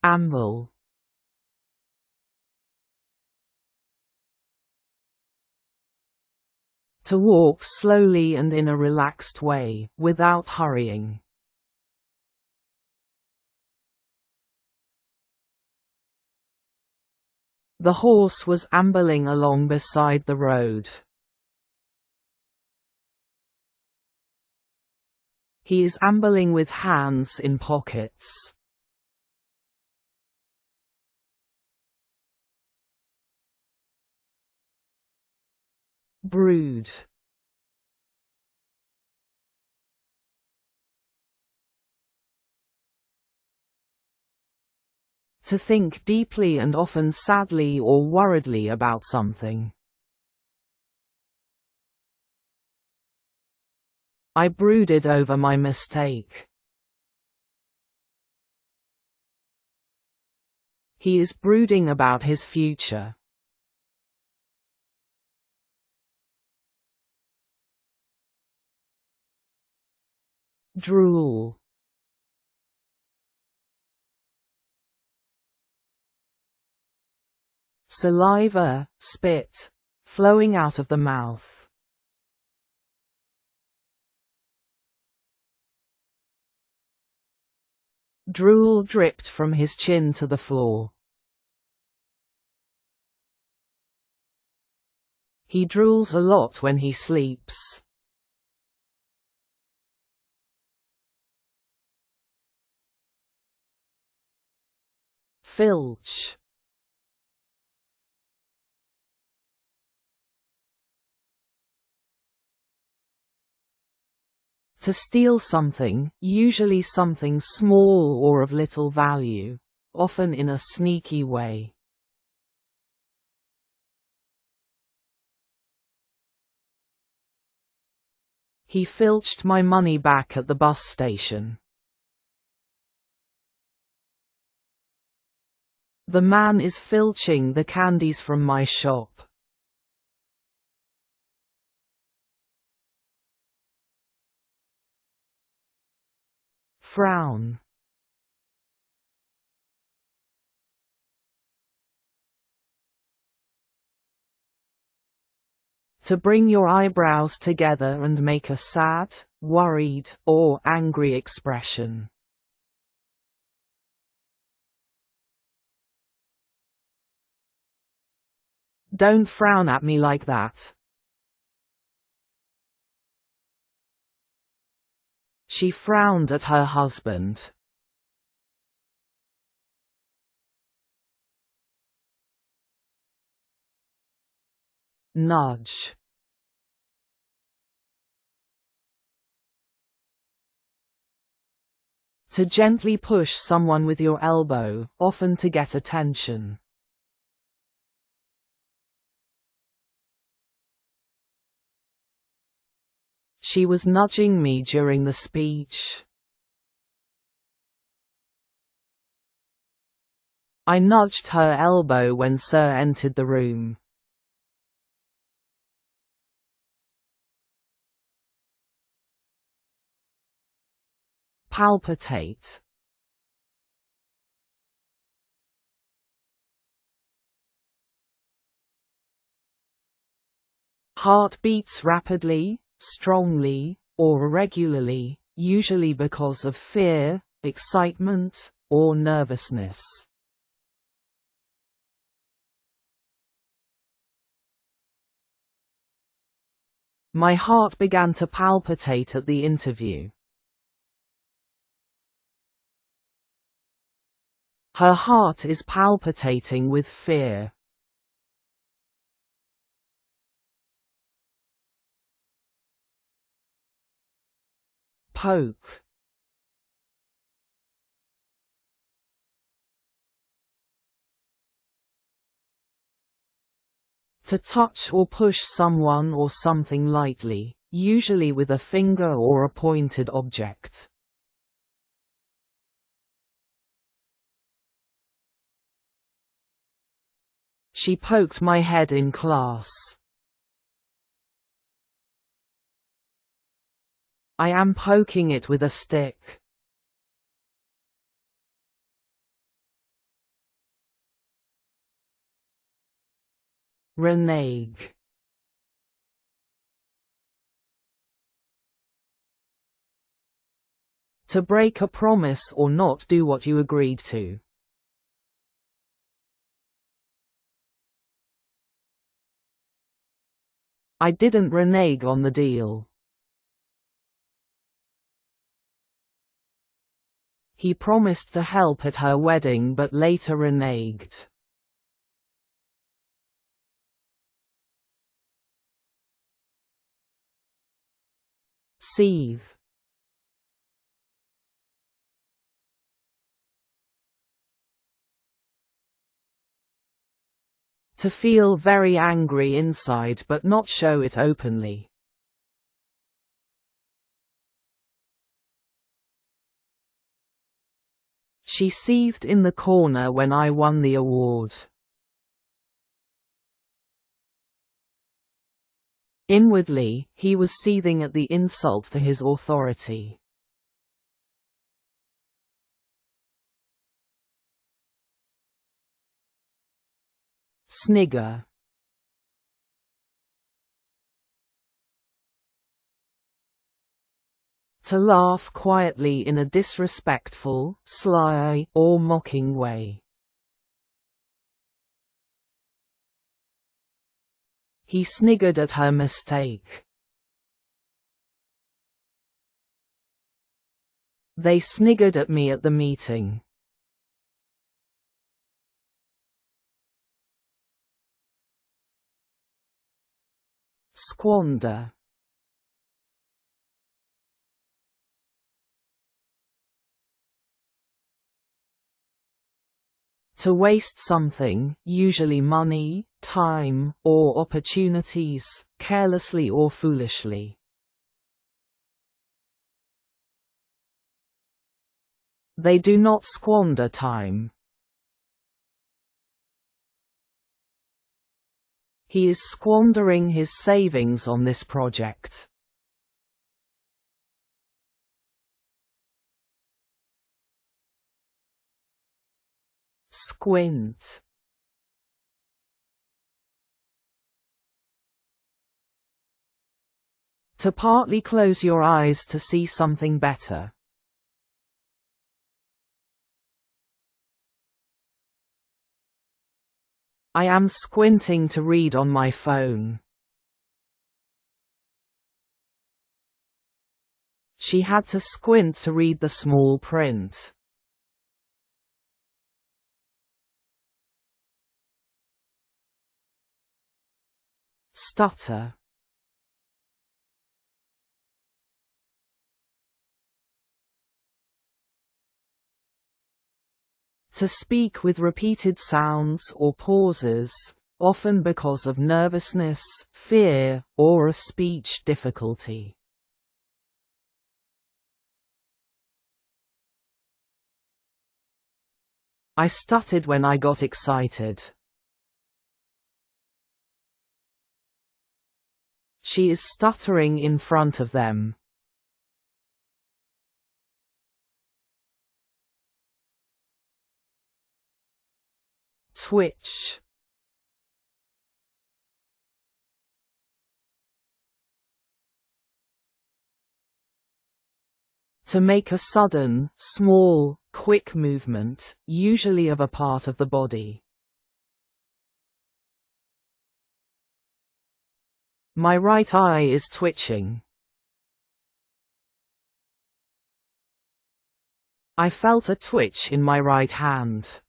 Amble. To walk slowly and in a relaxed way, without hurrying. The horse was ambling along beside the road. He is ambling with hands in pockets. Brood. To think deeply and often sadly or worriedly about something. I brooded over my mistake. He is brooding about his future. Drool. Saliva, spit, flowing out of the mouth. Drool dripped from his chin to the floor. He drools a lot when he sleeps. Filch. To steal something, usually something small or of little value, often in a sneaky way. He filched my money back at the bus station. The man is filching the candies from my shop. Frown. To bring your eyebrows together and make a sad, worried, or angry expression. Don't frown at me like that. She frowned at her husband. Nudge. To gently push someone with your elbow, often to get attention. She was nudging me during the speech. I nudged her elbow when Sir entered the room. Palpitate. Heart beats rapidly, strongly, or irregularly, usually because of fear, excitement, or nervousness. My heart began to palpitate at the interview. Her heart is palpitating with fear. Poke. To touch or push someone or something lightly, usually with a finger or a pointed object. She poked my head in class. I am poking it with a stick. Renege. To break a promise or not do what you agreed to. I didn't renege on the deal. He promised to help at her wedding but later reneged. Seethe. To feel very angry inside but not show it openly. She seethed in the corner when I won the award. Inwardly, he was seething at the insult to his authority. Snigger. To laugh quietly in a disrespectful, sly, or mocking way. He sniggered at her mistake. They sniggered at me at the meeting. Squander. To waste something, usually money, time, or opportunities, carelessly or foolishly. They do not squander time. He is squandering his savings on this project. Squint. To partly close your eyes to see something better. I am squinting to read on my phone. She had to squint to read the small print. Stutter. To speak with repeated sounds or pauses, often because of nervousness, fear, or a speech difficulty. I stuttered when I got excited. She is stuttering in front of them. Twitch. To make a sudden, small, quick movement, usually of a part of the body. My right eye is twitching. I felt a twitch in my right hand.